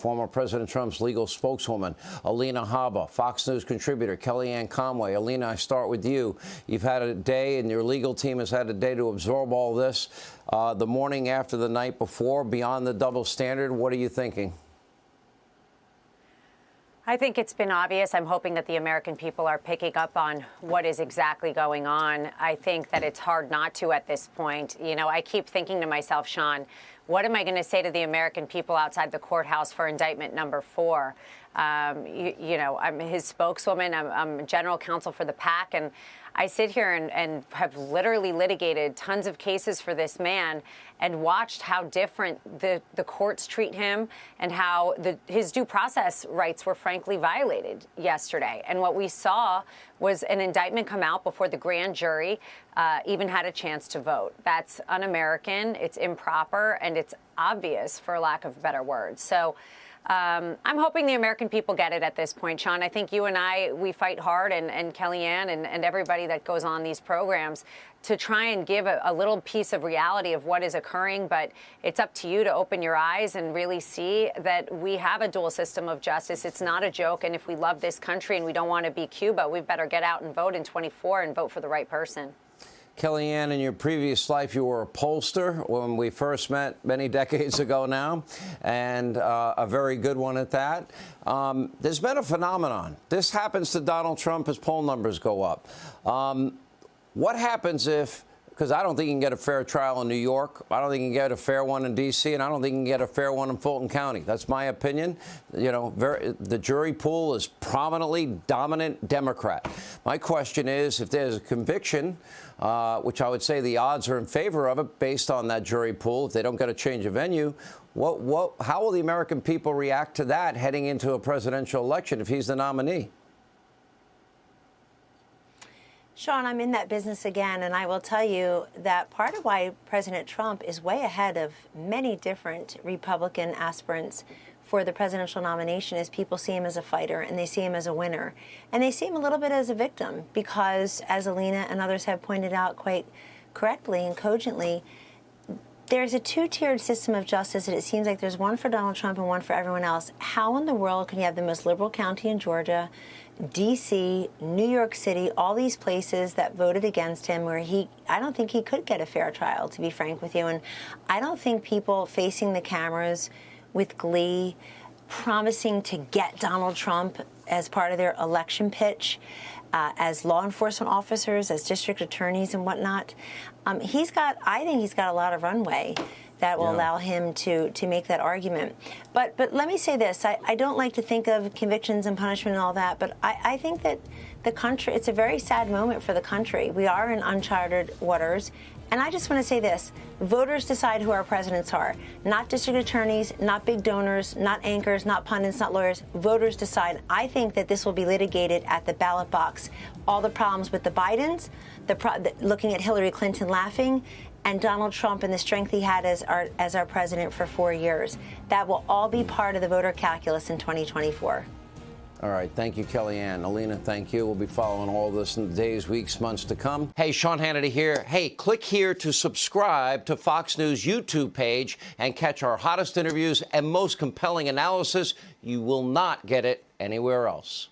former President Trump's legal spokeswoman, Alina Habba, Fox News contributor, Kellyanne Conway. Alina, I start with you. You've had a day, and your legal team has had a day to absorb all this. The morning after the night before, beyond the double standard, what are you thinking? I think it's been obvious. I'm hoping that the American people are picking up on what is exactly going on. I think that it's hard not to at this point. You know, I keep thinking to myself, Sean, what am I going to say to the American people outside the courthouse for indictment number 4? You know, I'm his spokeswoman. I'm general counsel for the PAC, and I sit here and have literally litigated tons of cases for this man and watched how different the courts treat him and how his due process rights were frankly violated yesterday. And what we saw was an indictment come out before the grand jury even had a chance to vote. That's un-American, it's improper, and it's obvious, for lack of better words. So I'm hoping the American people get it at this point, Sean. I think you and I, we fight hard, and Kellyanne and everybody that goes on these programs to try and give a little piece of reality of what is occurring. But it's up to you to open your eyes and really see that we have a dual system of justice. It's not a joke. And if we love this country and we don't want to be Cuba, we better get out and vote in 24 and vote for the right person. Kellyanne, in your previous life, you were a pollster when we first met many decades ago now, and a very good one at that. There's been a phenomenon. This happens to Donald Trump as poll numbers go up. What happens if, because I don't think you can get a fair trial in New York, I don't think you can get a fair one in D.C., and I don't think you can get a fair one in Fulton County. That's my opinion. You know, the jury pool is prominently dominant Democrat. My question is, if there's a conviction, which I would say the odds are in favor of it based on that jury pool, if they don't get a change of venue, how will the American people react to that heading into a presidential election if he's the nominee? Sean, I'm in that business again, and I will tell you that part of why President Trump is way ahead of many different Republican aspirants for the presidential nomination is people see him as a fighter, and they see him as a winner. And they see him a little bit as a victim because, as Alina and others have pointed out quite correctly and cogently, there's a two-tiered system of justice, and it seems like there's one for Donald Trump and one for everyone else. How in the world can you have the most liberal county in Georgia, D.C., New York City, all these places that voted against him where I don't think he could get a fair trial, to be frank with you. And I don't think people facing the cameras with glee, promising to get Donald Trump as part of their election pitch, as law enforcement officers, as district attorneys and whatnot, I think he's got a lot of runway that will allow him to make that argument. But let me say this. I don't like to think of convictions and punishment and all that, but I think that the country, it's a very sad moment for the country. We are in uncharted waters. And I just want to say this. Voters decide who our presidents are. Not district attorneys, not big donors, not anchors, not pundits, not lawyers. Voters decide. I think that this will be litigated at the ballot box. All the problems with the Bidens, looking at Hillary Clinton laughing, and Donald Trump and the strength he had as our president for 4 years. That will all be part of the voter calculus in 2024. All right. Thank you, Kellyanne. Alina, thank you. We'll be following all this in the days, weeks, months to come. Hey, Sean Hannity here. Hey, click here to subscribe to Fox News YouTube page and catch our hottest interviews and most compelling analysis. You will not get it anywhere else.